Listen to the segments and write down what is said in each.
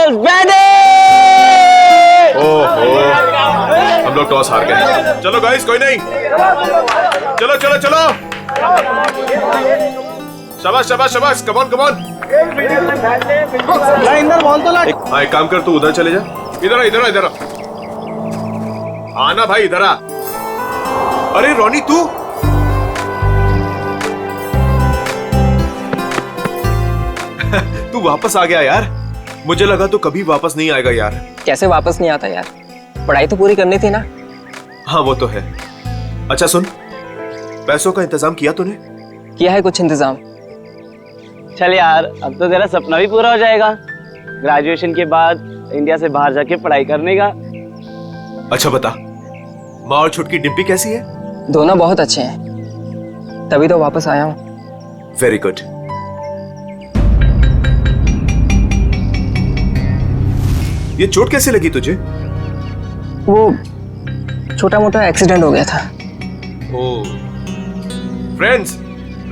Toss batting. ओहो, हम लोग टॉस हार गए। चलो गाइस, कोई नहीं, चलो चलो चलो, शाबाश शाबाश शाबाश, come on come on. Inder ball तो लाट। हाँ, एक काम कर, तू उधर चले जा। इधर आ, इधर आ, इधर आ। आना भाई, इधर आ। अरे रोनी, तू तू वापस आ गया यार। मुझे लगा तू कभी वापस नहीं आएगा यार। कैसे वापस नहीं आता यार, पढ़ाई तो पूरी करनी थी ना। हाँ वो तो है। अच्छा सुन, पैसों का इंतजाम किया तूने? किया है कुछ इंतजाम। चल यार, अब तो तेरा सपना भी पूरा हो जाएगा, ग्रेजुएशन के बाद इंडिया से बाहर जाके पढ़ाई करने का। अच्छा बता, माँ और छुटकी डिम्पी कैसी है? दोनों बहुत अच्छे हैं, तभी तो वापस आया हूँ। Very good. ये चोट कैसे लगी तुझे? वो छोटा मोटा एक्सीडेंट हो गया था। ओह। फ्रेंड्स,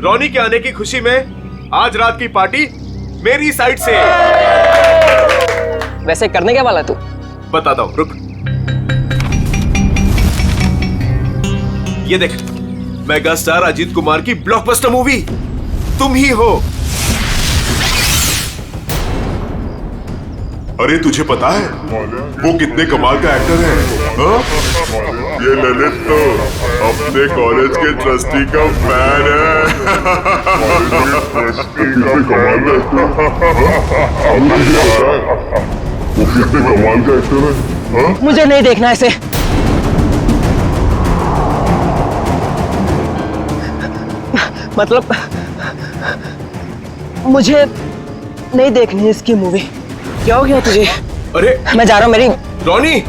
रोनी के आने की खुशी में आज रात की पार्टी मेरी साइड से। वैसे करने क्या वाला तू? बताता हूं, रुक। ये देख, मेगा स्टार अजीत कुमार की ब्लॉकबस्टर मूवी तुम ही हो। अरे तुझे पता है वो कितने कमाल का एक्टर है? हाँ? ये ललित तो अपने कॉलेज के ट्रस्टी का फैन है। वो कितने कमाल का एक्टर है? हाँ? मुझे नहीं देखना ऐसे। मतलब मुझे नहीं देखनी इसकी मूवी। क्या हो गया तुझे? अरे मैं जा रहा हूँ। मेरी रोनी,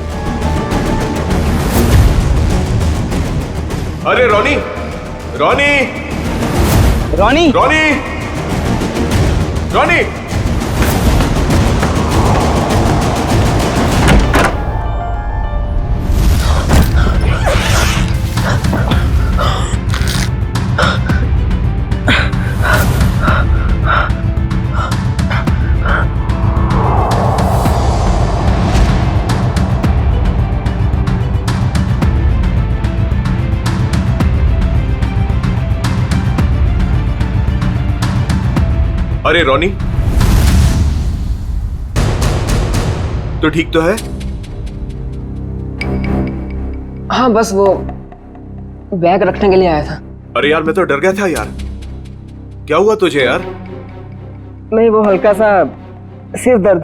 अरे रोनी, रोनी, रोनी, रोनी, रोनी। अरे रोनी, तो ठीक तो है? हाँ बस वो बैग रखने के लिए आया था। अरे यार, मैं तो डर गया था यार। क्या हुआ तुझे यार? नहीं, वो हल्का सा सिर दर्द।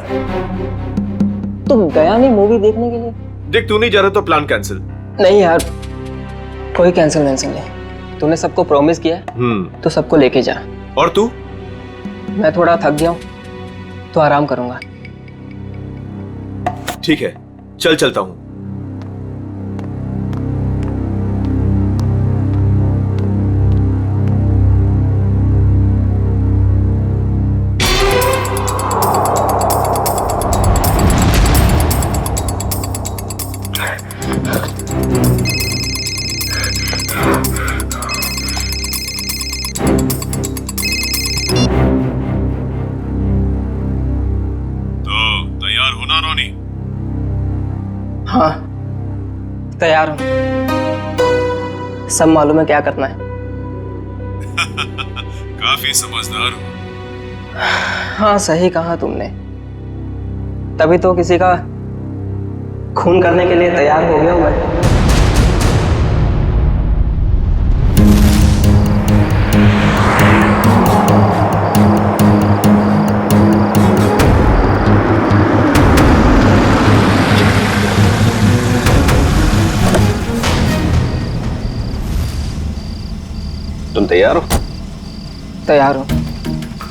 तुम गया नहीं मूवी देखने के लिए? देख, तू नहीं जा रहा तो प्लान कैंसिल। नहीं यार, कोई कैंसिल नहीं। तूने सबको प्रॉमिस किया है तो सबको लेके जा। और तू? मैं थोड़ा थक गया हूँ तो आराम करूंगा। ठीक है, चल चलता हूं। हाँ तैयार हूँ, सब मालूम है क्या करना है। काफी समझदार हो। हाँ सही कहा तुमने, तभी तो किसी का खून करने के लिए तैयार हो गया हूँ मैं। तुम तैयार हो? तैयार हूँ।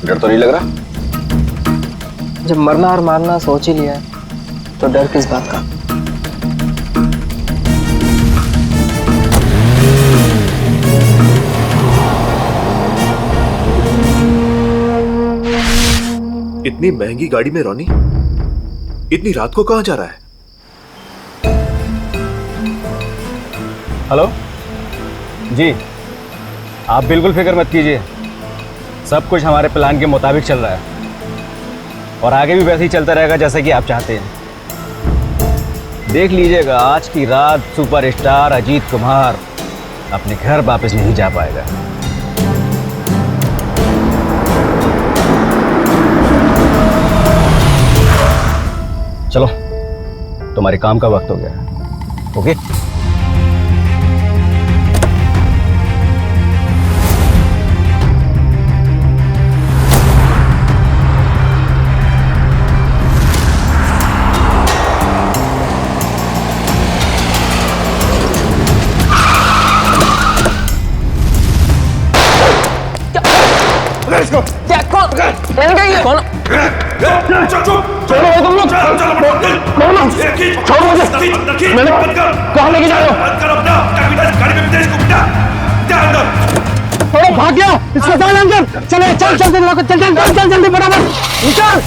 डर तो नहीं लग रहा? जब मरना और मारना सोच ही लिया है तो डर किस बात का। इतनी महंगी गाड़ी में रोनी इतनी रात को कहां जा रहा है? हेलो जी, आप बिल्कुल फिक्र मत कीजिए, सब कुछ हमारे प्लान के मुताबिक चल रहा है। और आगे भी वैसे ही चलता रहेगा जैसे कि आप चाहते हैं। देख लीजिएगा, आज की रात सुपरस्टार अजीत कुमार अपने घर वापस नहीं जा पाएगा। चलो, तुम्हारे काम का वक्त हो गया। ओके? भाग गया, इसको डाल अंदर। चले, चल चल चल चल चल चल जल्दी फटाफट निकल।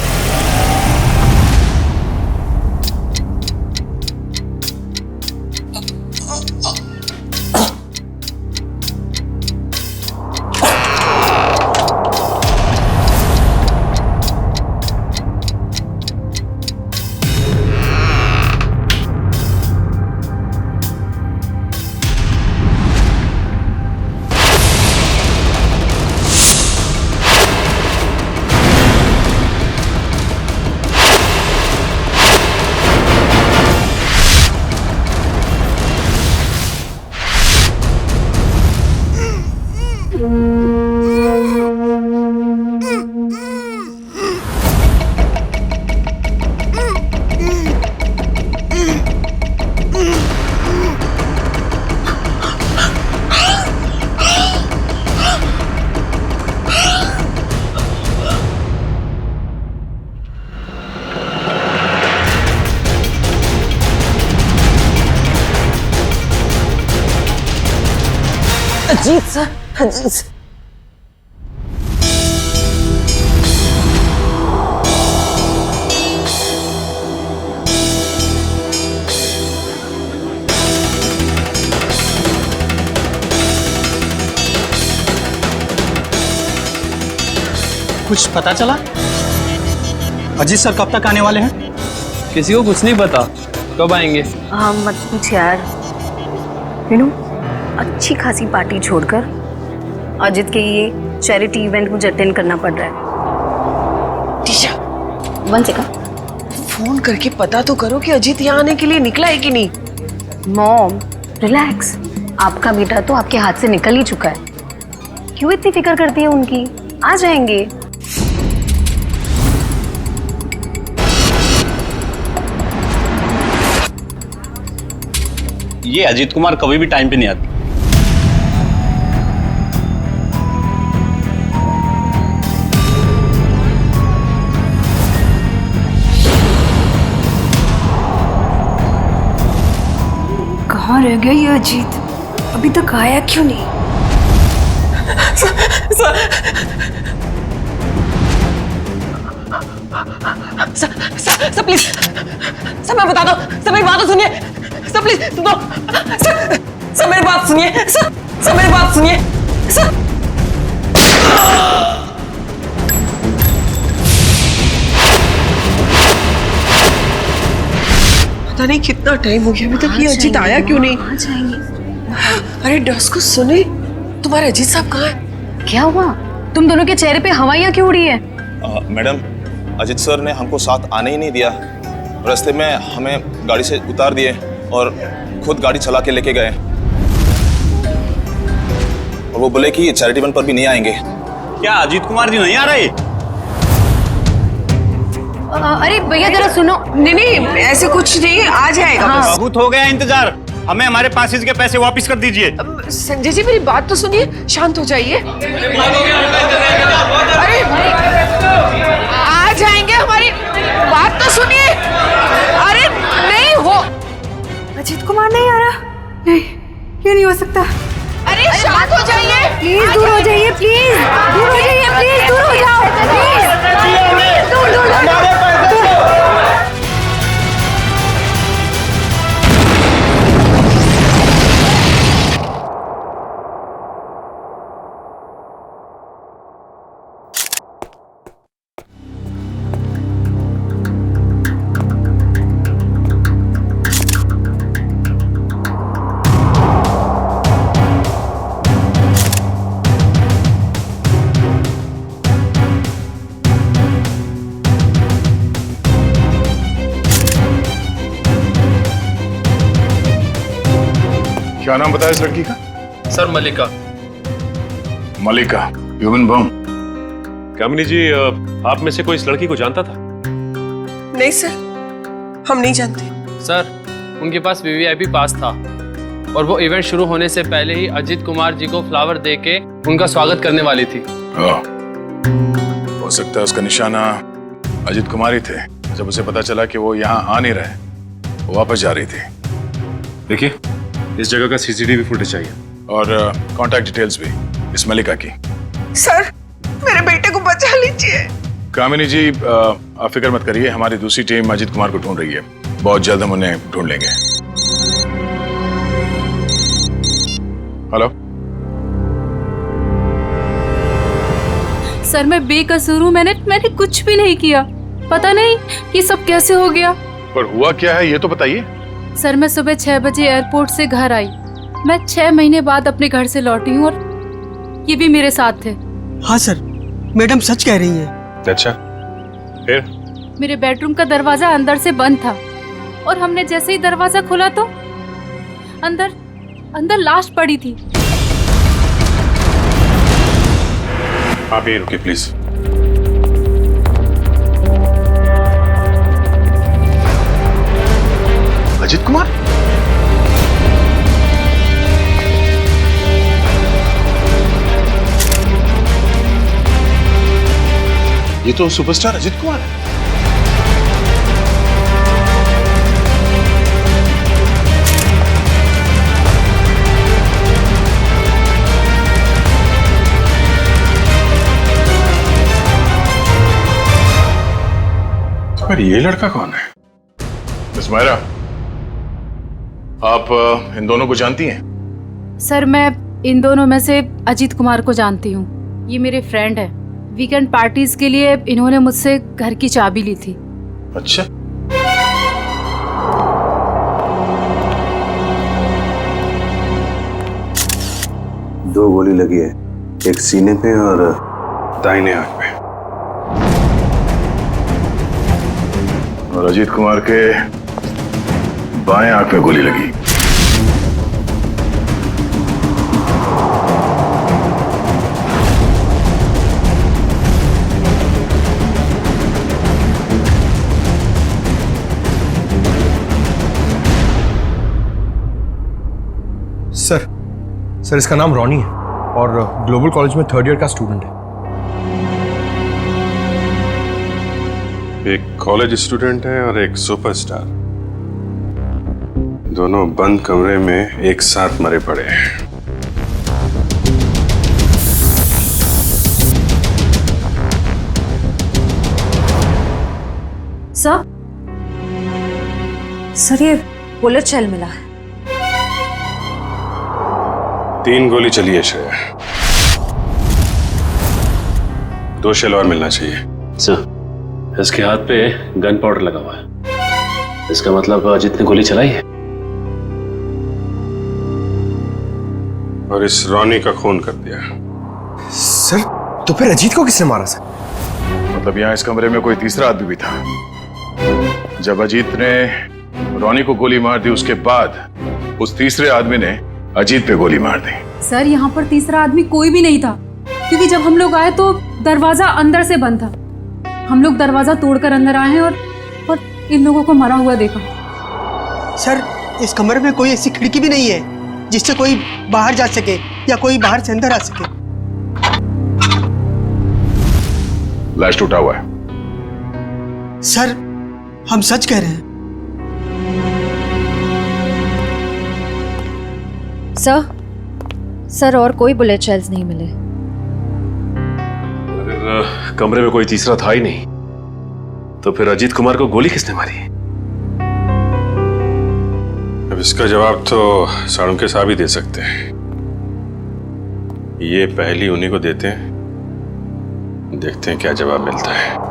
Ajit sir, Ajit sir. कुछ पता चला? अजीत सर कब तक आने वाले हैं? किसी को कुछ नहीं पता कब आएंगे। हाँ मत पूछ यार। विनू, अच्छी खासी पार्टी छोड़कर अजित के ये चैरिटी इवेंट मुझे अटेंड करना पड़ रहा है। टीशा, 1 सेकंड, फोन करके पता तो करो कि अजीत यहाँ आने के लिए निकला है कि नहीं। मॉम रिलैक्स, आपका बेटा तो आपके हाथ से निकल ही चुका है। क्यों इतनी फिक्र करती है उनकी? आ जाएंगे। ये अजीत कुमार कभी भी टाइम पे नहीं आती। कहाँ रह गया ये अजीत? अभी तक आया क्यों नहीं? सर प्लीज, सर मैं बता दो, सर मेरी बात तो सुनिए, सर प्लीज दो, सर मेरी बात सुनिए, सर मेरी बात सुनिए, सर। पता नहीं कितना टाइम हो गया, अभी तक ये अजीत आया क्यों नहीं? आ जाएंगे। अरे डस को सुने, तुम्हारे अजीत साहब कहाँ हैं? क्या हुआ? तुम दोनों के चेहरे पे हवाइयाँ क्यों उड़ी है? मैडम, अजीत सर ने हमको साथ आने ही नहीं दिया। रास्ते में हमें गाड़ी से उतार दिए और खुद गाड़ी चला के लेके गए। और वो बोले कि चैरिटी इवेंट पर भी नहीं आएंगे। क्या अजीत कुमार जी नहीं आ रहे? अरे भैया जरा सुनो। नहीं ऐसे कुछ नहीं, आ जाएगा। हाँ। बहुत हो गया इंतजार, हमें हमारे पासेज के पैसे वापस कर दीजिए। संजय जी मेरी बात तो सुनिए, शांत हो जाइए। अरे आ जाएंगे, हमारी बात तो सुनिए। अरे नहीं हो, अजीत कुमार नहीं आ रहा। नहीं, ये नहीं हो सकता। अरे शांत हो जाइए, प्लीज दूर हो जाइए, प्लीज दूर हो जाइए, प्लीज दूर हो जाओ, प्लीज दूर दूर दूर। क्या नाम बताया इस लड़की का? सर मलिका। मलिका, ह्यूमन बम। कामिनी जी, आप में से कोई इस लड़की को जानता था? नहीं सर, हम नहीं जानते। सर उनके पास वीवीआईपी पास था और वो इवेंट शुरू होने से पहले ही अजीत कुमार जी को फ्लावर देके उनका स्वागत करने वाली थी। हो सकता है उसका निशाना अजीत कुमार ही थे। जब उसे पता चला कि वो यहाँ आ नहीं रहे, वो वापस जा रही थी। देखिए, इस जगह का सीसीटीवी फुटेज चाहिए और कांटेक्ट डिटेल्स भी इस मलिका की। सर मेरे बेटे को बचा लीजिए। कामिनी जी, आप फिक्र मत करिए, हमारी दूसरी टीम अजीत कुमार को ढूंढ रही है। बहुत जल्द हम उन्हें ढूंढ लेंगे। हेलो सर, मैं बेकसूर हूँ। मैंने कुछ भी नहीं किया। पता नहीं ये सब कैसे हो गया। पर हुआ क्या है ये तो बताइए। सर मैं सुबह 6 बजे एयरपोर्ट से घर आई। मैं 6 महीने बाद अपने घर से लौटी हूँ और ये भी मेरे साथ थे। हाँ सर, मैडम सच कह रही हैं। अच्छा, फिर? मेरे बेडरूम का दरवाजा अंदर से बंद था और हमने जैसे ही दरवाजा खोला तो अंदर लाश पड़ी थी। आप यहीं रुकिए प्लीज। अजीत कुमार? ये तो सुपरस्टार अजीत कुमार है। पर ये लड़का कौन है? मिस मायरा, आप इन दोनों को जानती हैं? सर मैं इन दोनों में से अजीत कुमार को जानती हूँ। ये मेरे फ्रेंड है। वीकेंड पार्टीज के लिए इन्होंने मुझसे घर की चाबी ली थी। अच्छा, दो गोली लगी है, एक सीने पे और दाहिने आंख पे। और अजीत कुमार के बाएं आंख में गोली लगी। सर इसका नाम रॉनी है और ग्लोबल कॉलेज में 3rd ईयर का स्टूडेंट है। एक कॉलेज स्टूडेंट है और एक सुपरस्टार, दोनों बंद कमरे में एक साथ मरे पड़े हैं। सर ये बुलेट शेल मिला है। 3 गोली चली है श्रेया, 2 शेल और मिलना चाहिए। सर, इसके हाथ पे गन पाउडर लगा हुआ है। इसका मतलब अजीत ने गोली चलाई है और इस रॉनी का खून कर दिया। सर तो फिर अजीत को किसने मारा सर? मतलब यहाँ इस कमरे में कोई तीसरा आदमी भी था। जब अजीत ने रॉनी को गोली मार दी, उसके बाद उस तीसरे आदमी ने अजीत पे गोली मार दी। सर यहाँ पर तीसरा आदमी कोई भी नहीं था, क्योंकि जब हम लोग आए तो दरवाजा अंदर से बंद था। हम लोग दरवाजा तोड़कर अंदर आए हैं और इन लोगों को मरा हुआ देखा। सर इस कमरे में कोई ऐसी खिड़की भी नहीं है जिससे कोई बाहर जा सके या कोई बाहर से अंदर आ सके। लाश टूटा हुआ है। सर हम सच कह रहे हैं। सर और कोई बुलेट शेल्स नहीं मिले। अगर कमरे में कोई तीसरा था ही नहीं तो फिर अजीत कुमार को गोली किसने मारी? अब इसका जवाब तो साळुंखे साहब ही दे सकते हैं। ये पहली उन्हीं को देते हैं, देखते हैं क्या जवाब मिलता है।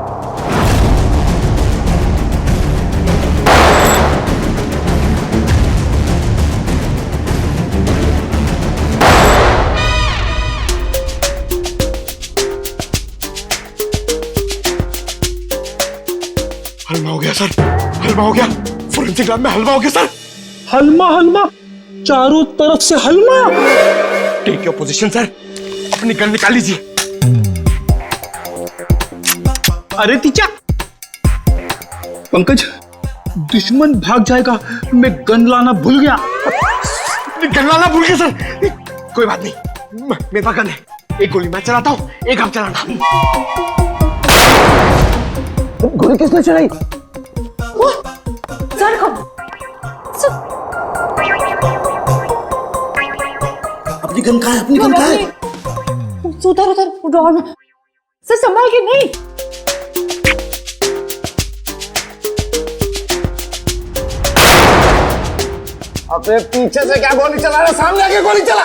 हलवा हो गया सर, हलवा हो गया। फोरेंसिक लैब में हलवा हो गया सर। हलमा चारों तरफ से हलवा। टेक योर पोजीशन सर, अपनी गन निकाल लीजिए। अरे तीचा, पंकज, दुश्मन भाग जाएगा, मैं गन लाना भूल गया। गन लाना भूल गया सर। कोई बात नहीं, मेरे पास गन है। एक गोली मैं चलाता हूँ, एक आप चलाना। गोली किसने चलाई? सर कब? अपनी गन कहाँ है? अपनी गन कहाँ है? उधर उधर ड्रॉअर में। सर संभाल के। नहीं अपने पीछे से क्या गोली चला रहा? सामने आके गोली चला।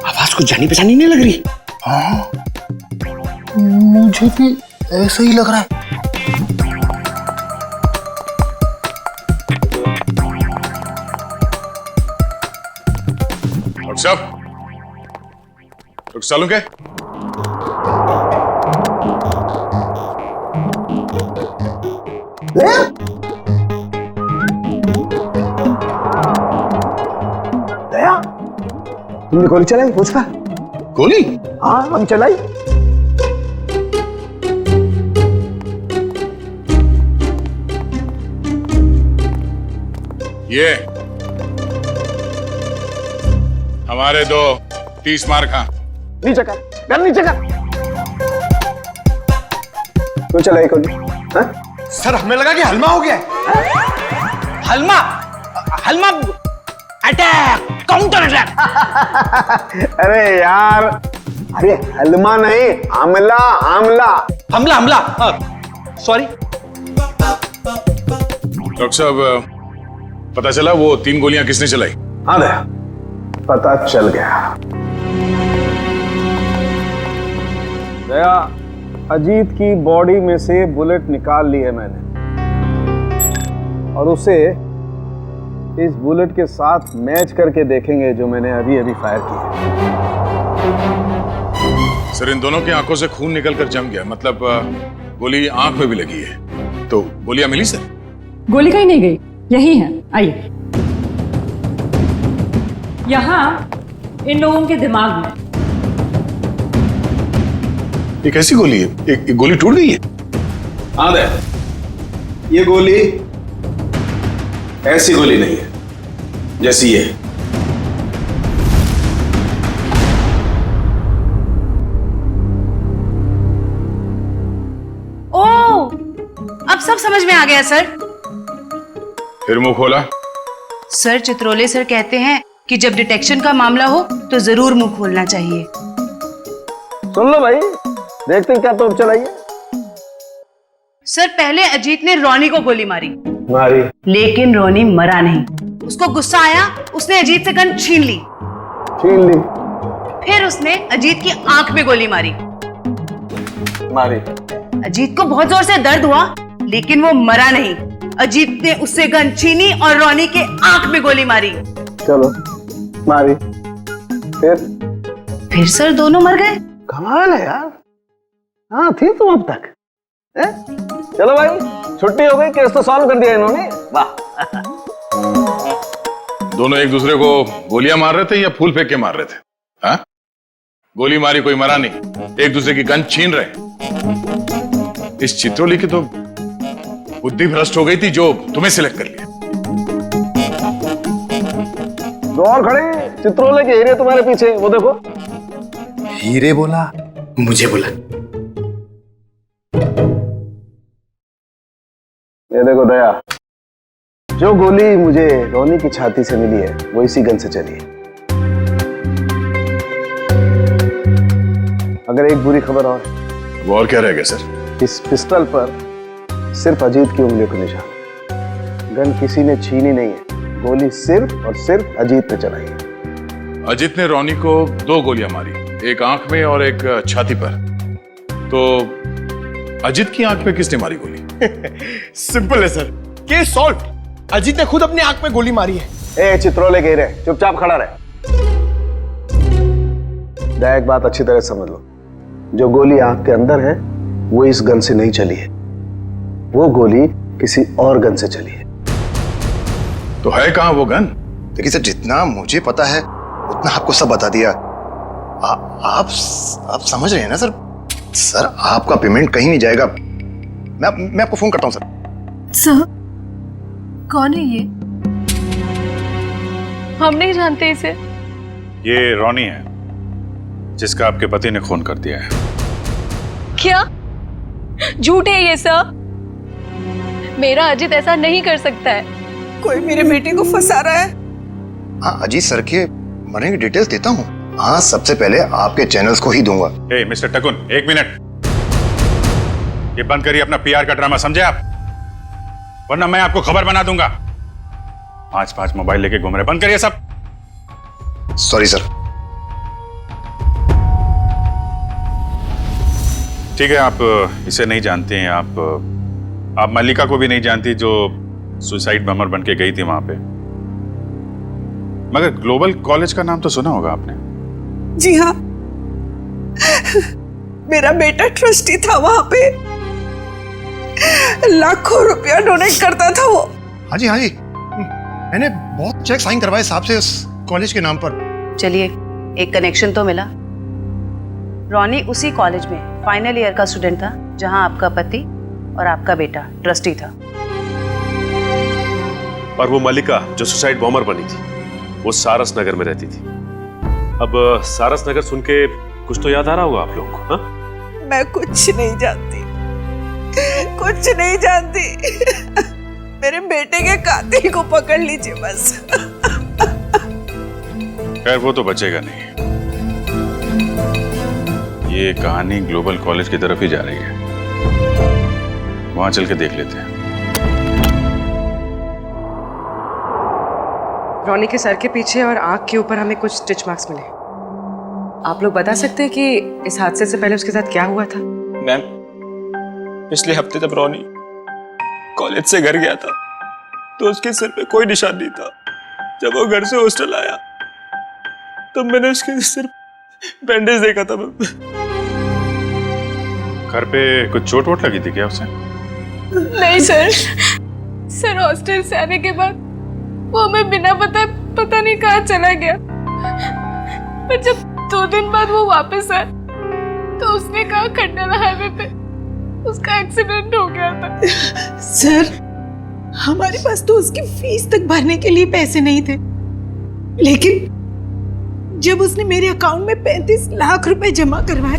आवाज कुछ जानी पहचानी नहीं लग रही। हाँ, मुझे भी ऐसा ही लग रहा है। डॉक्टर साहब, डॉक्टर सालू के दया, तुमने गोली चलाई? पूछ का गोली? हाँ, हम चलाई। ये हमारे दो 30 मार खा। नीचे कर, गन नीचे कर। तू चलाई गोली? सर हमें लगा कि हलमा हो गया है। हलमा, हलमा अटैक, काउंटर अटैक। अरे यार, अरे हलमा नहीं, आमला आमला। हमला हमला, सॉरी। डॉक्टर साहब, पता चला वो 3 गोलियां किसने चलाई? हाँ दया, पता चल गया। दया, अजीत की बॉडी में से बुलेट निकाल ली है मैंने, और उसे इस बुलेट के साथ मैच करके देखेंगे जो मैंने अभी अभी फायर की है। सर, इन दोनों की आंखों से खून निकलकर जम गया, मतलब गोली आंख में भी लगी है। तो गोलियां मिली सर? गोली कहीं नहीं गई, यही है। आइए, यहाँ इन लोगों के दिमाग में। ये कैसी गोली है? एक गोली टूट गई है? हाँ दे, ये गोली ऐसी गोली नहीं है जैसी ये। ओह, अब सब समझ में आ गया सर। फिर मुंह खोला? सर, चित्रोले सर कहते हैं कि जब डिटेक्शन का मामला हो तो जरूर मुंह खोलना चाहिए। सुन लो भाई, देखते हैं क्या तोप चलाइए। सर, पहले अजीत ने रोनी को गोली मारी, लेकिन रोनी मरा नहीं। उसको गुस्सा आया, उसने अजीत से गन छीन ली। फिर उसने अजीत की आंख में गोली मारी। अजीत को बहुत जोर से दर्द हुआ, लेकिन वो मरा नहीं। अजीत ने उससे गन छीनी और रोनी के आंख में गोली मारी। चलो, मारी। फिर सर दोनों मर गए। कमाल है यार। हाँ, थी तुम अब तक। चलो भाई, छुट्टी हो गई, केस तो सॉल्व कर दिया इन्होंने। वाह। दोनों एक दूसरे को गोलियां मार रहे थे या फूल फेंक के मार रहे थे? हाँ? गोली मारी, कोई मरा नहीं, एक दूसरे की गन छीन रहे। इस चित्रोली की तो बुद्धि भ्रष्ट हो गई थी जो तुम्हें सिलेक्ट कर लिया। दो और खड़े, चित्रोले के हीरे तुम्हारे पीछे, वो देखो। हीरे बोला, मुझे बोला। ये देखो दया, जो गोली मुझे रोनी की छाती से मिली है वो इसी गन से चली है। अगर एक बुरी खबर और, वो और क्या रह गया सर? इस पिस्टल पर सिर्फ अजीत की उंगलियों के निशान है। गन किसी ने छीनी नहीं है, गोली सिर्फ और सिर्फ अजीत ने चलाई है। अजीत ने रोनी को 2 गोलियां मारी, एक आंख में और एक छाती पर। तो अजीत की आंख में किसने मारी गोली? सिंपल है सर, केस सॉल्व। अजीत ने खुद अपनी आंख में गोली मारी है। ए चित्रोले के हीरे, चुपचाप खड़ा रहे। दया, एक बात अच्छी तरह समझ लो, जो गोली आंख के अंदर है वो इस गन से नहीं चली है, वो गोली किसी और गन से चली है। तो है कहां वो गन? देखिए सर, जितना मुझे पता है उतना आपको सब बता दिया। आप समझ रहे हैं ना सर? सर आपका पेमेंट कहीं नहीं जाएगा। मैं आपको फोन करता हूँ सर। सर कौन है ये? हम नहीं जानते इसे। ये रोनी है जिसका आपके पति ने खून कर दिया है। क्या झूठ है ये सर? मेरा अजित ऐसा नहीं कर सकता है। कोई मेरे बेटे को फंसा रहा है। हाँ, अजीत सर के मरने की डिटेल्स देता हूँ। हाँ, सबसे पहले आपके चैनल्स को ही दूंगा। ए, मिस्टर टकुन, 1 मिनट। ये बंद करिए अपना पीआर का ड्रामा, समझे आप? वरना मैं आपको खबर बना दूंगा। 5 मोबाइल लेके घूम रहे, बंद करिए सब। Sorry sir. ठीक है, आप इसे नहीं जानते हैं। आप मल्लिका को भी नहीं जानती जो सुसाइड बमर बन के गई थी वहां पे। मगर ग्लोबल कॉलेज का नाम तो सुना होगा आपने। जी हाँ, मेरा बेटा ट्रस्टी था वहां पे। लाखों रुपया डोनेट करता था वो। हाँ जी, मैंने बहुत चेक साइन करवाए साहब से उस कॉलेज के नाम पर। चलिए, एक कनेक्शन तो मिला। रॉनी उसी कॉलेज में फाइनल ईयर का स्टूडेंट था जहां आपका पति और आपका बेटा ट्रस्टी था। और वो मल्लिका जो सुसाइड बॉम्बर बनी थी, वो सारस नगर में रहती थी। अब सारस नगर सुन के कुछ तो याद आ रहा होगा आप लोगों को। हाँ? मैं कुछ नहीं जानती, कुछ नहीं जानती। मेरे बेटे के कातिल को पकड़ लीजिए बस। खैर, वो तो बचेगा नहीं। ये कहानी ग्लोबल कॉलेज की तरफ ही जा रही है। वहां चल के देख लेते हैं। रॉनी के सर के पीछे और आंख के ऊपर हमें कुछ स्टिच मार्क्स मिले। आप लोग बता सकते हैं कि इस हादसे से पहले उसके साथ क्या हुआ था? मैम, पिछले हफ्ते जब रॉनी कॉलेज से घर गया था तो उसके सिर पे कोई निशान नहीं था। जब वो घर से हॉस्टल आया तब मैंने उसके सिर बैंडेज देखा था। घर पे कुछ चोट वोट लगी थी क्या उसे? नहीं सर हॉस्टल से आने के बाद वो हमें बिना पता नहीं कहाँ चला गया। पर जब 2 दिन बाद वो वापस आया तो उसने कहा खंडाला हाईवे पे उसका एक्सीडेंट हो गया था। सर, हमारे पास तो उसकी फीस तक भरने के लिए पैसे नहीं थे, लेकिन जब उसने मेरे अकाउंट में 35 लाख रुपए जमा करवाए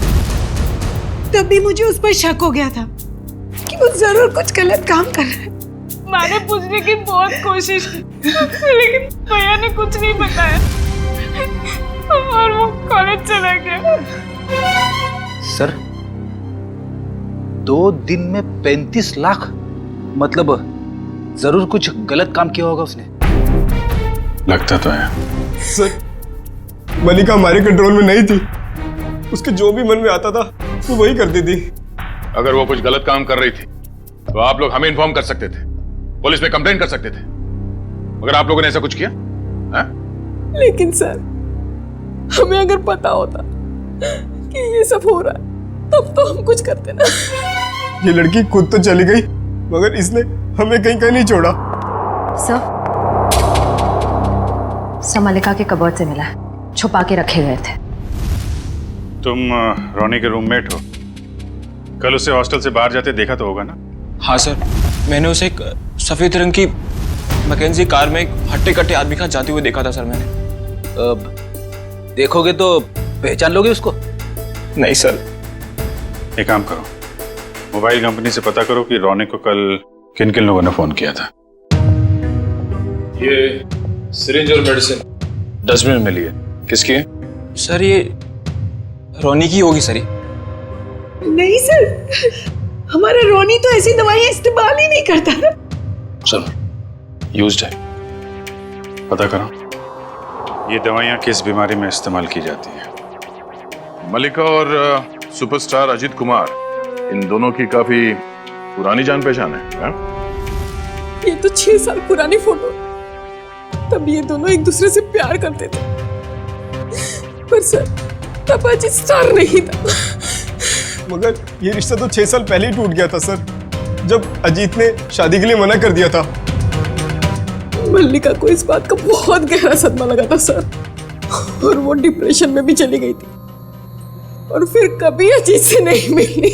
तब भी मुझे उस पर शक हो गया था कि वो जरूर कुछ गलत काम कर रहा है। मैंने पूछने की बहुत कोशिश की लेकिन भैया ने कुछ नहीं बताया और वो कॉलेज चला गया। सर, 2 दिन में 35 लाख? मतलब जरूर कुछ गलत काम किया होगा उसने। लगता तो है। सर, मल्लिका हमारे कंट्रोल में नहीं थी। उसके जो भी मन में आता था वो वही करती थी। अगर वो कुछ गलत काम कर रही थी तो आप लोग हमें इन्फॉर्म कर सकते थे, पुलिस में कंप्लेंट कर सकते थे। मगर आप लोगों ने ऐसा कुछ किया? लेकिन सर, हमें अगर पता होता कि ये सब हो रहा है तब तो हम कुछ करते ना। ये लड़की खुद तो चली गई मगर इसने हमें कहीं नहीं छोड़ा। सर मल्लिका के कबर्ड से मिला है, छुपा के रखे गए थे। तुम रोनी के रूममेट हो, कल उसे हॉस्टल से बाहर जाते देखा तो होगा ना? हाँ सर, मैंने उसे एक सफेद रंग की मैकेंजी कार में एक हट्टे कट्टे आदमी के साथ जाते हुए देखा था सर मैंने। देखोगे तो पहचान लोगे उसको? नहीं सर। एक काम करो, मोबाइल कंपनी से पता करो कि रोनी को कल किन किन लोगों ने फोन किया था। ये सिरिंज और मेडिसिन डस्टबिन में मिली है, किसकी है? सर, ये रोनी की होगी सर। नहीं सर, हमारा रोनी तो ऐसी दवाइयां इस्तेमाल ही नहीं करता था। चलो, यूज्ड है, पता करो ये दवाइयां किस बीमारी में इस्तेमाल की जाती हैं। मल्लिका और सुपरस्टार अजित कुमार, इन दोनों की काफी पुरानी जान पहचान है। ये तो 6 साल पुरानी फोटो, तब ये दोनों एक दूसरे से प्यार करते थे। पर सर, तब अजित स्टार नहीं था। मगर ये रिश्ता तो 6 साल पहले ही टूट गया था सर, जब अजीत ने शादी के लिए मना कर दिया था। मल्लिका को इस बात का बहुत गहरा सदमा लगा था सर, और वो डिप्रेशन में भी चली गई थी और फिर कभी अजीत से नहीं मिली।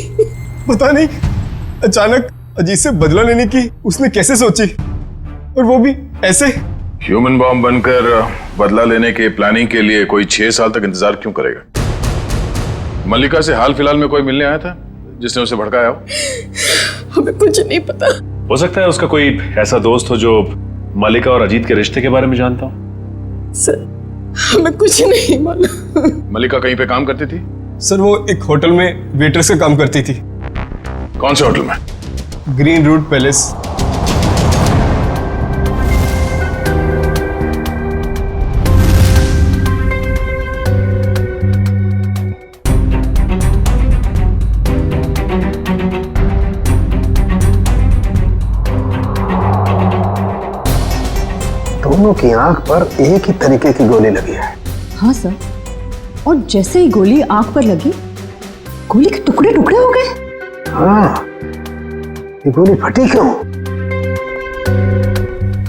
पता नहीं अचानक अजीत से बदला लेने की उसने कैसे सोची, और वो भी ऐसे। ह्यूमन बॉम्ब बनकर बदला लेने के प्लानिंग के लिए कोई 6 साल तक इंतजार क्यों करेगा? मल्लिका से हाल फिलहाल में कोई मिलने आया था जिसने उसे भड़काया हो? हमें कुछ नहीं पता। हो सकता है उसका कोई ऐसा दोस्त हो जो मल्लिका और अजीत के रिश्ते के बारे में जानता हो। सर हमें कुछ नहीं मालूम। मल्लिका कहीं पे काम करती थी? सर वो एक होटल में वेट्रेस का काम करती थी। कौन से होटल में? Green Route Palace. दोनों की आंख पर एक ही तरीके की गोली लगी है। हाँ सर, और जैसे ही गोली आंख पर लगी, गोली के टुकड़े टुकड़े हो गए। हाँ, ये गोली फटी क्यों?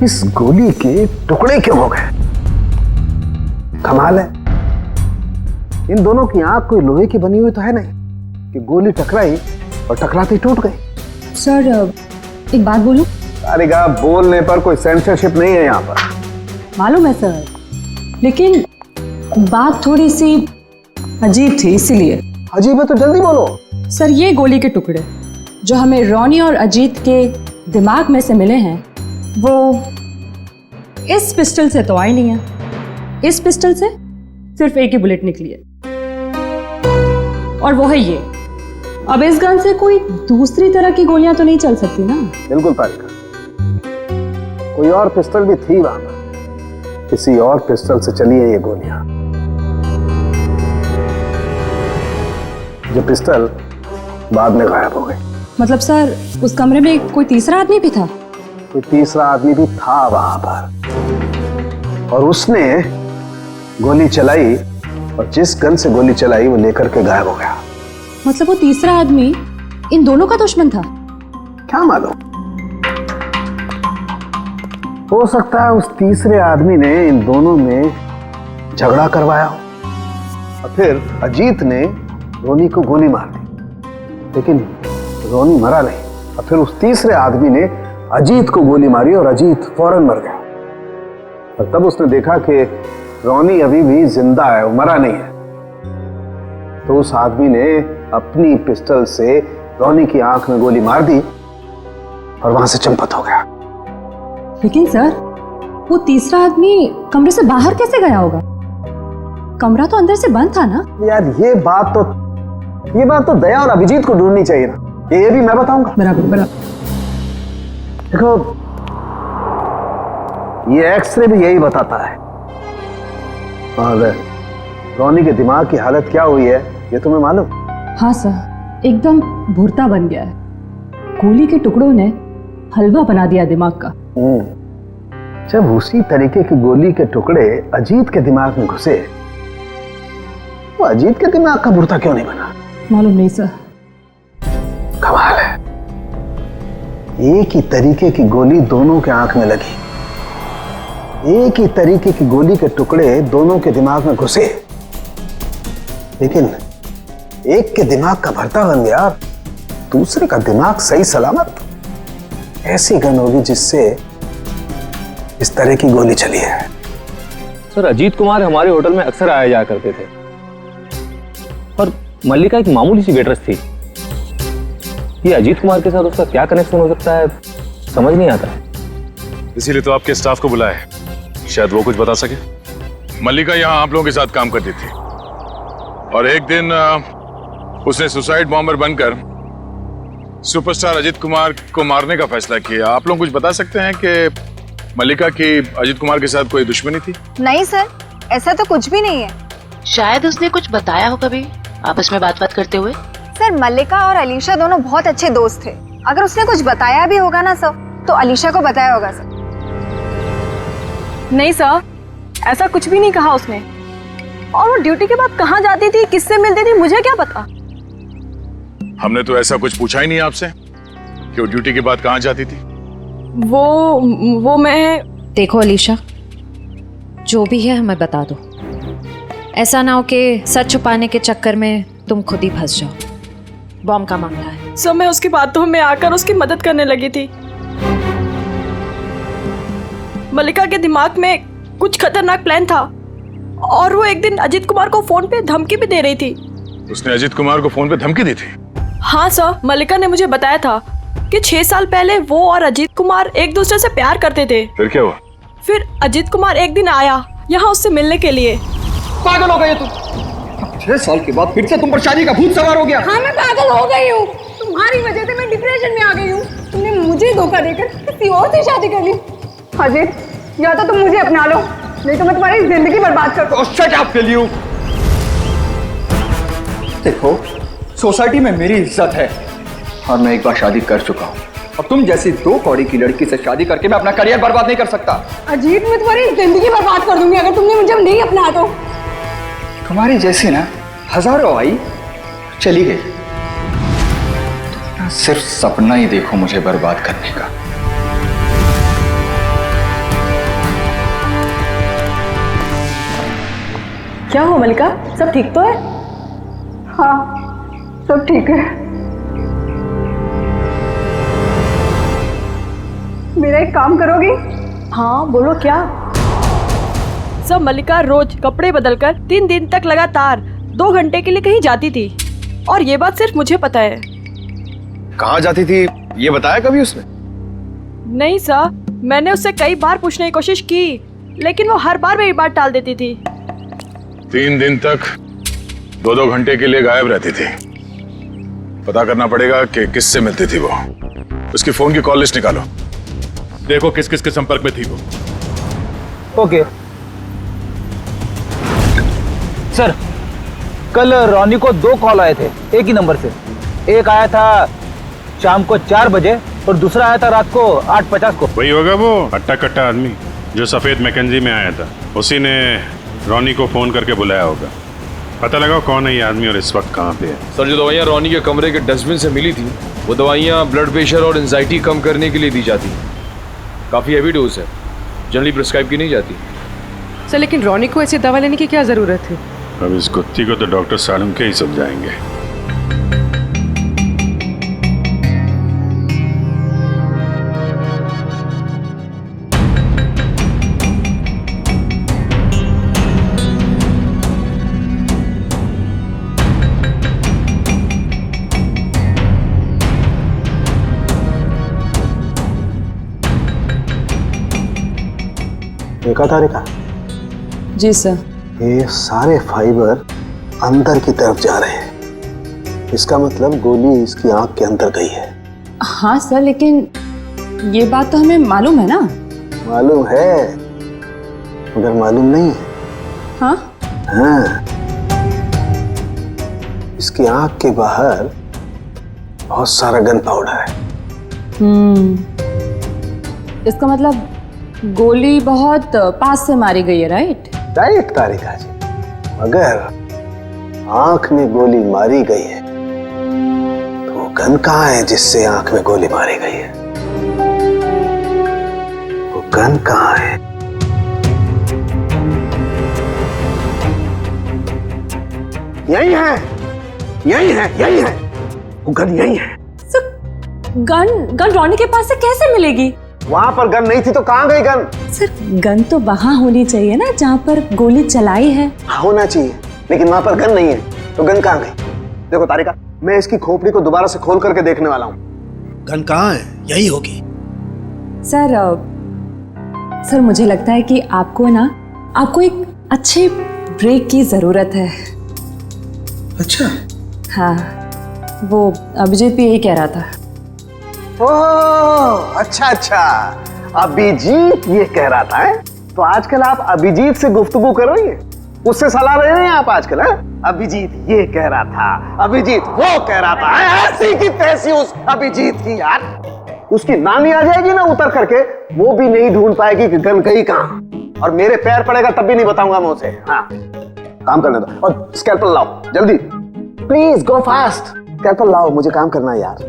इस गोली के टुकड़े क्यों हो गए? कमाल है, इन दोनों की आंख कोई लोहे की बनी हुई तो है नहीं कि गोली टकराई और टकराते टूट गई। सर एक बात बोलूं? अरे गा, बोलने पर कोई सेंसरशिप नहीं है यहाँ पर। मालूम है सर, लेकिन बात थोड़ी सी अजीब थी, इसीलिए। अजीब है तो जल्दी बोलो। सर ये गोली के टुकड़े जो हमें रॉनी और अजीत के दिमाग में से मिले हैं, वो इस पिस्टल से तो आई नहीं है। इस पिस्टल से सिर्फ एक ही बुलेट निकली है, और वो है ये। अब इस गन से कोई दूसरी तरह की गोलियां तो नहीं चल सकती ना? बिल्कुल तारिका, कोई और पिस्टल भी थी वहां पर, किसी और पिस्टल से चली है ये गोलियां। जो पिस्टल बाद में गायब हो गई। मतलब सर उस कमरे में कोई तीसरा आदमी भी था? कोई तीसरा आदमी भी था वहां पर, और उसने गोली चलाई, और जिस गन से गोली चलाई वो लेकर के गायब हो गया। मतलब वो तीसरा आदमी इन दोनों का दुश्मन था? क्या मालूम, हो सकता है उस तीसरे आदमी ने इन दोनों में झगड़ा करवाया हो, और फिर अजीत ने रोनी को गोली मार दी, लेकिन रोनी मरा नहीं, और फिर उस तीसरे आदमी ने अजीत को गोली मारी और अजीत फौरन मर गया। और तब उसने देखा कि रोनी अभी भी जिंदा है, वो मरा नहीं है, तो उस आदमी ने अपनी पिस्टल से रोनी की आंख में गोली मार दी और वहां से चंपत हो गया। लेकिन सर वो तीसरा आदमी कमरे से बाहर कैसे गया होगा? कमरा तो अंदर से बंद था ना? यार ये बात तो दया और अभिजीत को ढूंढनी चाहिए ना, ये भी मैं बताऊंगा। बराबर बराबर। देखो ये एक्सरे भी यही बताता है, और रोनी के दिमाग की हालत क्या हुई है ये तुम्हें मालूम? हाँ सर, एकदम भुरता बन गया है। गोली के टुकड़ों ने हलवा बना दिया दिमाग का। जब उसी तरीके की गोली के टुकड़े अजीत के दिमाग में घुसे, वो अजीत के दिमाग का भुरता क्यों नहीं बना? मालूम नहीं सर। कमाल है, एक ही तरीके की गोली दोनों के आंख में लगी, एक ही तरीके की गोली के टुकड़े दोनों के दिमाग में घुसे, लेकिन एक के दिमाग का भरता बन गया, दूसरे का दिमाग सही सलामत। ऐसी गन होगी जिससे इस तरह की गोली चली है। सर अजीत कुमार हमारे होटल में अक्सर आया जाया करते थे, और मल्लिका एक मामूली सी वेट्रेस थी। ये अजीत कुमार के साथ उसका क्या कनेक्शन हो सकता है, समझ नहीं आता। इसीलिए तो आपके स्टाफ को बुलाया है, शायद वो कुछ बता सके। मल्लिका यहाँ आप लोगों के साथ काम करती थी, और एक दिन उसने सुसाइड बॉम्बर बनकर सुपरस्टार अजीत कुमार को मारने का फैसला किया। आप लोग कुछ बता सकते हैं कि मल्लिका की अजीत कुमार के साथ कोई दुश्मनी थी? नहीं सर, ऐसा तो कुछ भी नहीं है। शायद उसने कुछ बताया हो कभी आपस में बात करते हुए। सर मल्लिका और अलीशा दोनों बहुत अच्छे दोस्त थे। अगर उसने कुछ बताया भी होगा ना सर, तो अलीशा को बताया होगा सर। नहीं सर, ऐसा कुछ भी नहीं कहा उसने। और वो ड्यूटी के बाद कहाँ जाती थी, किससे मिलती थी, मुझे क्या पता। हमने तो ऐसा कुछ पूछा ही नहीं आपसे कि वो ड्यूटी के बाद कहाँ जाती थी। वो मैं देखो अलीशा, जो भी है हमें बता दो। ऐसा ना हो कि सच छुपाने के चक्कर में तुम खुद ही फंस जाओ। बॉम्ब का मामला है। सर मैं उसकी बातों में आकर उसकी मदद करने लगी थी। मल्लिका के दिमाग में कुछ खतरनाक प्लान था और वो एक दिन अजीत कुमार को फोन पे धमकी भी दे रही थी। उसने अजीत कुमार को फोन पे धमकी दी थी? हाँ सर, मल्लिका ने मुझे बताया था कि 6 साल पहले वो और अजीत कुमार एक दूसरे से प्यार करते थे। फिर क्या हुआ? फिर अजीत कुमार एक दिन आया यहाँ उससे मिलने के लिए। पागल हो गई तुम? 6 साल के बाद फिर से तुम पर शादी का भूत सवार हो गया। हाँ मैं पागल हो गई हूँ, तुम्हारी वजह से मैं डिप्रेशन में आ गई हूँ। तुमने मुझे धोखा देकर किसी और से शादी कर ली। अजीत, या तो तुम मुझे अपना लो, नहीं तो मैं तुम्हारी जिंदगी बर्बाद कर दूँ। Shut up will you. देखो, सोसाइटी में मेरी इज्जत है और मैं एक बार शादी कर चुका हूँ। अब तुम जैसी 2 कौड़ी की लड़की से शादी करके मैं अपना करियर बर्बाद नहीं कर सकता। अजीत, मैं तुम्हारी जिंदगी बर्बाद कर दूंगी अगर तुमने मुझे नहीं अपना तो। तुम्हारी जैसी ना हजारों आई चली गई। तुम सिर्फ सपना ही देखो मुझे बर्बाद करने का। क्या हो मल्लिका, सब ठीक तो है? हाँ सब ठीक है। मेरा एक काम करोगी? हाँ बोलो क्या? सब मल्लिका रोज कपड़े बदलकर 3 दिन तक लगातार 2 घंटे के लिए कहीं जाती थी और ये बात सिर्फ मुझे पता है। कहाँ जाती थी ये बताया कभी उसने? नहीं सर, मैंने उससे कई बार पूछने की कोशिश की लेकिन वो हर बार मेरी बात टाल देती थी। 3 दिन तक 2-2 घंटे के लिए गायब रहती थी। पता करना पड़ेगा कि किससे मिलती थी वो। उसकी फोन की कॉल लिस्ट निकालो, देखो किस किस के संपर्क में थी वो। ओके सर, कल रॉनी को 2 कॉल आए थे एक ही नंबर से। एक आया था शाम को 4 बजे और दूसरा आया था रात को 8:50 को। वही होगा वो हट्टा कट्टा आदमी जो सफेद मैकेंजी में आया था। उसी ने रॉनी को फोन करके बुलाया होगा। पता लगाओ कौन है ये आदमी और इस वक्त कहाँ पे है। सर, जो दवाइयाँ रॉनी के कमरे के डस्टबिन से मिली थी वो दवाइयाँ ब्लड प्रेशर और एंजाइटी कम करने के लिए दी जाती। काफ़ी हैवी डोज है, जनरली प्रिस्क्राइब की नहीं जाती। सर लेकिन रॉनी को ऐसी दवा लेने की क्या जरूरत है? अब इस गुत्ती को तो डॉक्टर सालुंके ही समझाएंगे। देखा था रेखा? जी सर। ये सारे फाइबर अंदर की तरफ जा रहे हैं। इसका मतलब गोली इसकी आंख के अंदर गई है। हाँ सर, लेकिन ये बात तो हमें मालूम है ना। मालूम है मगर मालूम नहीं है। हाँ हाँ, इसकी आंख के बाहर बहुत सारा गन पाउडर है। इसका मतलब गोली बहुत पास से मारी गई है, राइट? राइट तारिका जी, अगर आंख में गोली मारी गई है तो गन कहाँ है जिससे आंख में गोली मारी गई है? वो गन कहाँ है? यही है, यही है, यही है, वो गन यही है। गन रॉनी के पास से कैसे मिलेगी? वहां पर गन नहीं थी तो कहां गई गन? सर गन तो वहां होनी चाहिए ना जहां पर गोली चलाई है। होना चाहिए, लेकिन वहां पर गन नहीं है तो गन कहां गई? देखो तारिका, मैं इसकी खोपड़ी को दोबारा से खोल करके देखने वाला हूँ। गन कहाँ है? यही होगी। सर मुझे लगता है कि आपको एक अच्छे ब्रेक की जरूरत है। अच्छा? हाँ, वो अभिजीत भी यही कह रहा था। ओह अच्छा अच्छा, अभिजीत ये कह रहा था है? तो आजकल आप अभिजीत से गुफ्तगू कर रही हैं, उससे सलाह ले रहे हैं आप आजकल? है अभिजीत ये कह रहा था, अभिजीत वो कह रहा था, ऐसी की तैसी उस अभिजीत की यार। उसकी नानी आ जाएगी ना उतर करके, वो भी नहीं ढूंढ पाएगी कि गन गई कहाँ, और मेरे पैर पड़ेगा तब भी नहीं बताऊंगा मैं उसे। हाँ काम करने दो, और स्कैल्पल लाओ जल्दी, प्लीज गो फास्ट। स्कैल्पल लाओ, मुझे काम करना है यार।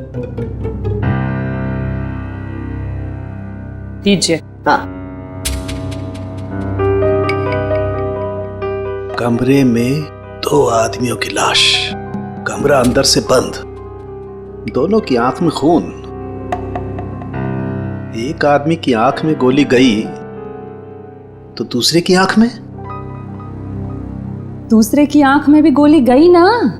दीजिए। हाँ कमरे में 2 आदमियों की लाश, कमरा अंदर से बंद, दोनों की आंख में खून। एक आदमी की आंख में गोली गई तो दूसरे की आंख में? दूसरे की आंख में भी गोली गई ना।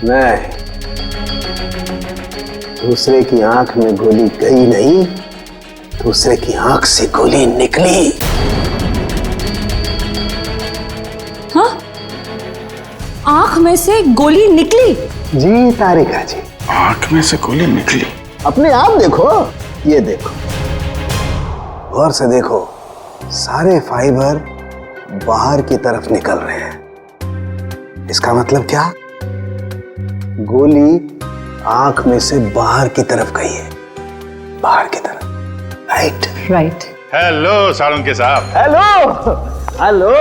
नहीं, दूसरे की आंख में गोली गई नहीं, दूसरे की आंख से गोली निकली। हाँ? आंख में से गोली निकली? जी तारिका जी, आंख में से गोली निकली। अपने आप देखो, ये देखो, गौर से देखो, सारे फाइबर बाहर की तरफ निकल रहे हैं। इसका मतलब क्या? गोली आंख में से बाहर की तरफ गई है, बाहर की तरफ। राइट। हेलो साळुंके साहब। हेलो हेलो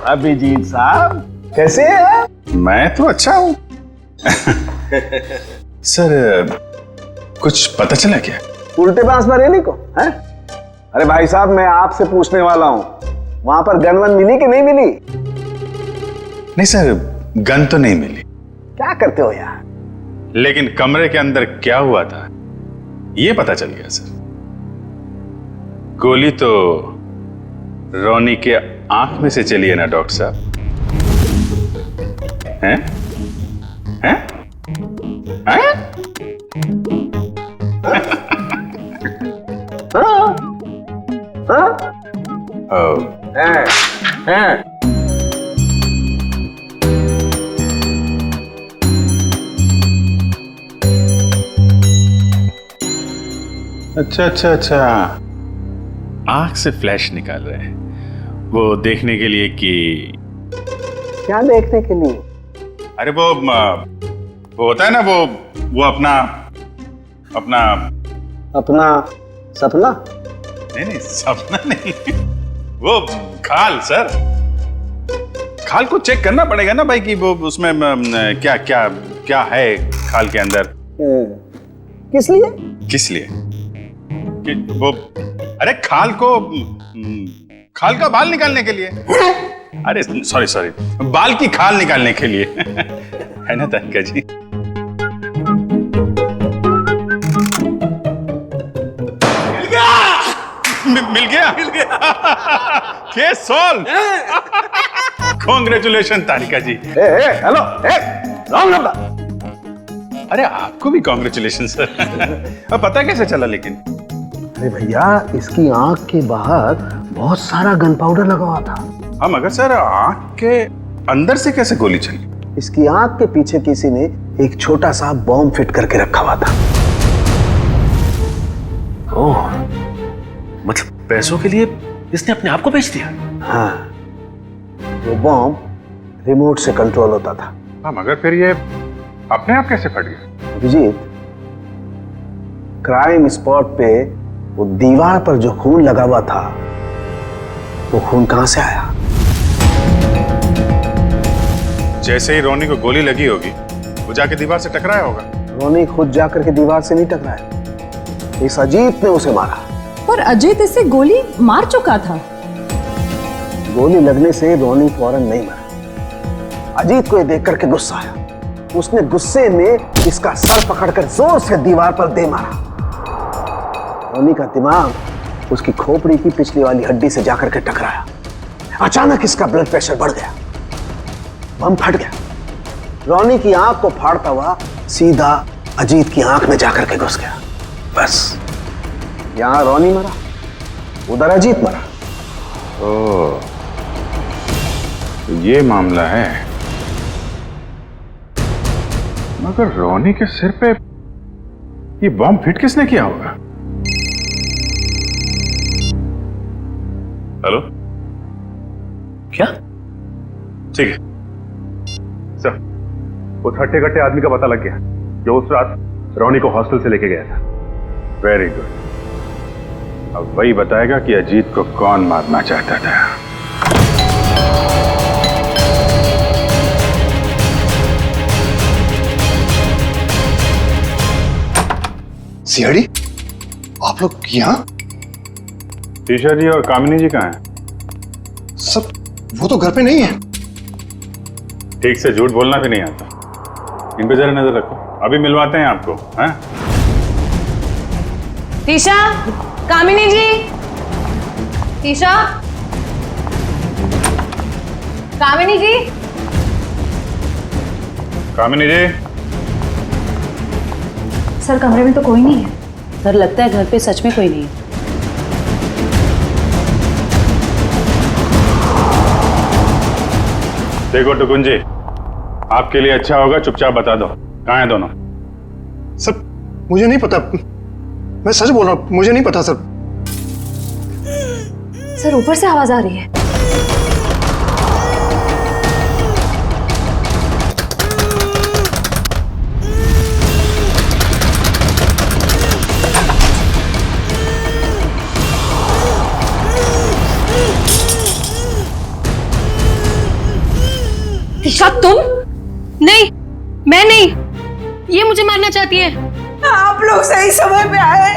अभिजीत साहब, कैसे हैं? मैं तो अच्छा हूँ। सर, कुछ पता चला क्या? उल्टे बांस बरेली को है? अरे भाई साहब, मैं आपसे पूछने वाला हूँ, वहां पर गन वन मिली कि नहीं मिली? नहीं सर, गन तो नहीं मिली। क्या करते हो यार? लेकिन कमरे के अंदर क्या हुआ था ये पता चल गया सर। गोली तो रोनी के आंख में से चली है ना डॉक्टर साहब? हैं? हैं? हैं? हैं? अच्छा अच्छा अच्छा, आंख से फ्लैश निकाल रहे हैं, वो देखने के लिए कि क्या देखने के लिए? अरे वो होता है ना, वो अपना सपना? नहीं सपना नहीं, वो खाल सर, खाल को चेक करना पड़ेगा ना भाई कि वो उसमें क्या क्या क्या है खाल के अंदर। किस लिए? किस लिए? कि वो, अरे खाल का बाल निकालने के लिए। अरे सॉरी, बाल की खाल निकालने के लिए। है ना तारिका जी? मिल गया। Case solve. Congratulation Tarika ji. Hello, wrong number. अरे आपको भी कांग्रेचुलेशन सर। अब पता कैसे चला लेकिन? अरे भैया, इसकी आंख के बाहर बहुत सारा गन पाउडर लगा हुआ था। हाँ मगर सर, आंख के अंदर से कैसे गोली चली? इसकी आंख के पीछे किसी ने एक छोटा सा बॉम्ब फिट करके रखा हुआ था। ओह, मतलब पैसों के लिए इसने अपने आप को बेच दिया? हाँ, वो बॉम्ब रिमोट से कंट्रोल होता था। हाँ मगर फिर ये अपने आप कैसे फट गया? अभिजीत, क्राइम स्पॉट पे वो दीवार पर जो खून लगा हुआ था, वो खून कहां से आया? जैसे ही रोनी को गोली लगी होगी, वो जाके दीवार से टकराया होगा। रोनी खुद जाकर के दीवार से नहीं टकराया, इस अजीत ने उसे मारा। पर अजीत इसे गोली मार चुका था। गोली लगने से रोनी फौरन नहीं मरा। अजीत को ये देख करके गुस्सा आया, उसने गुस्से में इसका सर पकड़कर जोर से दीवार पर दे मारा। रोनी का दिमाग उसकी खोपड़ी की पिछली वाली हड्डी से जाकर के टकराया। अचानक इसका ब्लड प्रेशर बढ़ गया, बम फट गया। रोनी की आंख को फाड़ता हुआ सीधा अजीत की आंख में जाकर के घुस गया। बस, यहां रोनी मरा, उधर अजीत मरा। ओह, तो ये मामला है। मगर रोनी के सिर पे ये बॉम्ब फिट किसने किया होगा? हेलो, क्या? ठीक है सर, उस हट्टे कट्टे आदमी का पता लग गया जो उस रात रोनी को हॉस्टल से लेके गया था। वेरी गुड, अब वही बताएगा कि अजीत को कौन मारना चाहता था। सीआईडी, आप लोग यहाँ? टीशा जी और कामिनी जी कहाँ हैं? सब वो तो घर पे नहीं है। ठीक से झूठ बोलना भी नहीं आता। इन पे जरा नजर रखो, अभी मिलवाते हैं आपको। हैं? तीशा, कामिनी जी, तीशा, कामिनी जी, कामिनी जी। सर कमरे में तो कोई नहीं है। सर लगता है घर पे सच में कोई नहीं है। देखो टुकुन जी, आपके लिए अच्छा होगा चुपचाप बता दो कहाँ हैं दोनों। सर मुझे नहीं पता, मैं सच बोल रहा हूँ, मुझे नहीं पता सर। सर ऊपर से आवाज आ रही है। तीशा तुम? नहीं, मैं नहीं। ये मुझे मारना चाहती है। आप लोग सही समय पे आए।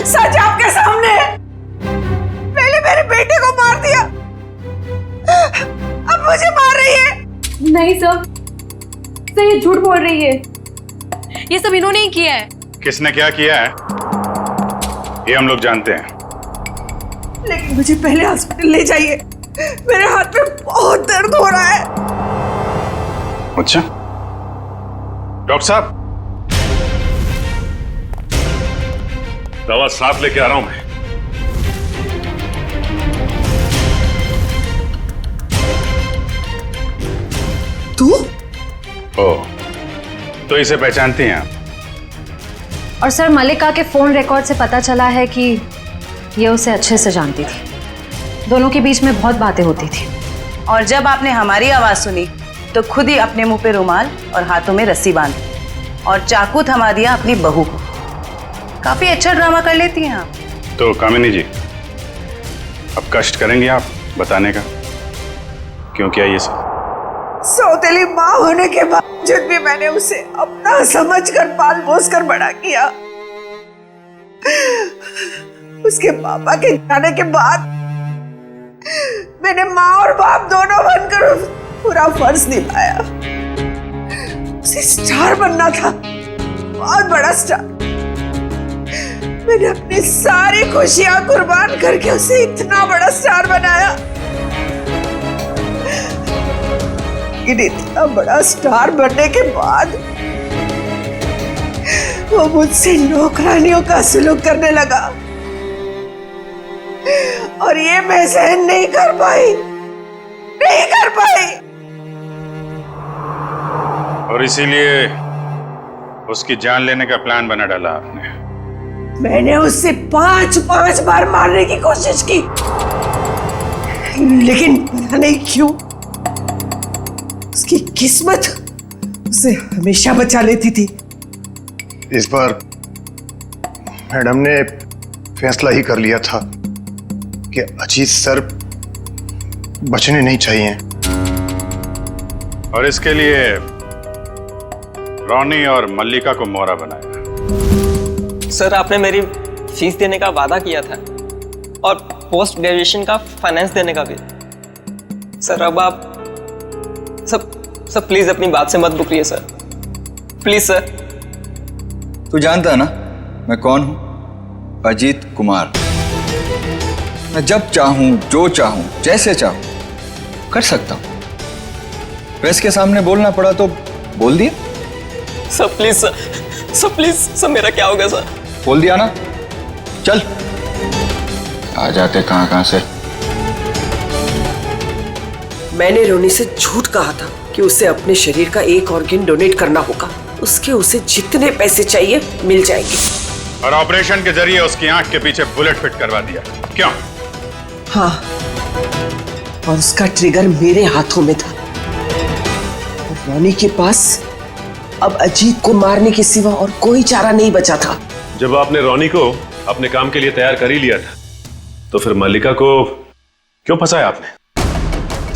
सच आपके सामने है। पहले मेरे बेटे को मार दिया, अब मुझे मार रही है। नहीं सर, ये झूठ बोल रही है। ये सब इन्होंने ही किया है। किसने क्या किया है ये हम लोग जानते हैं। लेकिन मुझे पहले हॉस्पिटल ले जाइए, मेरे हाथ में बहुत दर्द हो रहा है। अच्छा डॉक्टर साहब, दवा साथ लेके आ रहा हूं मैं। तू? ओ, तो इसे पहचानती हैं आप? और सर मल्लिका के फोन रिकॉर्ड से पता चला है कि ये उसे अच्छे से जानती थी। दोनों के बीच में बहुत बातें होती थी। और जब आपने हमारी आवाज सुनी तो खुद ही अपने मुंह पे रुमाल और हाथों में रस्सी बांधी और चाकू थमा दिया अपनी बहू को। काफी अच्छा ड्रामा कर लेती हैं आप। तो कामिनी जी, अब कष्ट करेंगी आप बताने का क्यों किया ये सब? सौतेली माँ होने के बावजूद भी मैंने उसे अपना समझकर पाल पोस कर बड़ा किया। उसके पापा के जाने के बाद मैंने माँ और बाप दोनों बनकर पूरा फर्ज निभाया। उसे स्टार बनना था, बहुत बड़ा स्टार। मैंने अपनी सारी खुशियां कुर्बान करके उसे इतना बड़ा स्टार बनाया। लेकिन इतना बड़ा स्टार बनने के बाद वो मुझसे नौकरानियों का सलूक करने लगा और ये मैं सहन नहीं कर पाई, नहीं कर पाई। और इसीलिए उसकी जान लेने का प्लान बना डाला आपने। मैंने उससे 5 बार मारने की कोशिश की, लेकिन पता नहीं क्यों उसकी किस्मत उसे हमेशा बचा लेती थी। इस बार मैडम ने फैसला ही कर लिया था कि अजीत सर बचने नहीं चाहिए। और इसके लिए रोनी और मल्लिका को मोहरा बनाया। सर आपने मेरी फीस देने का वादा किया था और पोस्ट ग्रेजुएशन का फाइनेंस देने का भी। सर अब आप सब प्लीज अपनी बात से मत मुकरिए सर, प्लीज सर। तू जानता है ना मैं कौन हूं? अजीत कुमार। मैं जब चाहूं, जो चाहूं, जैसे चाहूं कर सकता हूं। प्रेस के सामने बोलना पड़ा तो बोल दिया। Sir please sir please sir, मेरा क्या होगा सर? बोल दिया ना, चल। आ जाते कहां से। मैंने रोनी से झूठ कहा था कि उसे अपने शरीर का एक ऑर्गन डोनेट करना होगा। उसके उसे जितने पैसे चाहिए मिल जाएंगे। और ऑपरेशन के जरिए उसकी आंख के पीछे बुलेट फिट करवा दिया। क्यों? हाँ, और उसका ट्रिगर मेरे हाथों में था। और रोनी के पास अब अजीत को मारने के सिवा और कोई चारा नहीं बचा था। जब आपने रोनी को अपने काम के लिए तैयार कर ही लिया था, तो फिर मल्लिका को क्यों फंसाया आपने?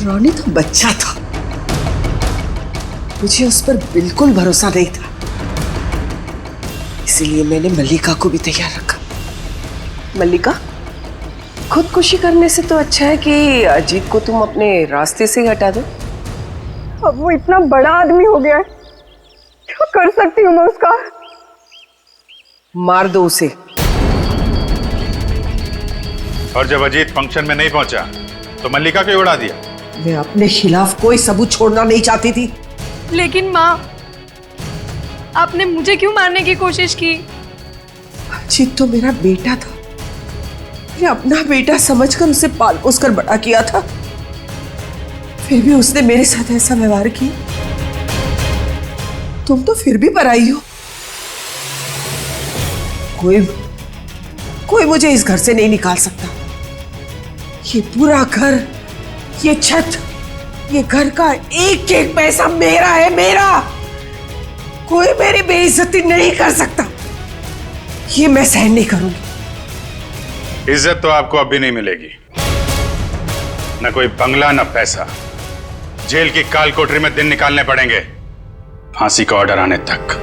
रोनी तो बच्चा था, मुझे उस पर बिल्कुल भरोसा नहीं था। इसीलिए मैंने मल्लिका को भी तैयार रखा। मल्लिका, खुदकुशी करने से तो अच्छा है कि अजीत को तुम अपने रास्ते से ही हटा दो। अब वो इतना बड़ा आदमी हो गया है, क्या कर सकती हूँ मैं उसका? मार दो उसे। और जब अजीत फंक्शन में नहीं पहुंचा तो मल्लिका को ही उड़ा दिया। मैं अपने खिलाफ कोई सबूत छोड़ना नहीं चाहती थी। लेकिन माँ, आपने मुझे क्यों मारने की कोशिश की? अजीत तो मेरा बेटा था, मैंने अपना बेटा समझकर उसे पाल पोस कर बड़ा किया था, फिर भी उसने मेरे साथ ऐसा व्यवहार किया। तुम तो फिर भी पराई हो। कोई मुझे इस घर से नहीं निकाल सकता। ये पूरा घर, ये छत, ये घर का एक एक पैसा मेरा है, मेरा। कोई मेरी बेइज्जती नहीं कर सकता। ये मैं सहन नहीं करूंगी। इज्जत तो आपको अब भी नहीं मिलेगी, न कोई बंगला न पैसा। जेल की काल कोठरी में दिन निकालने पड़ेंगे, फांसी का ऑर्डर आने तक।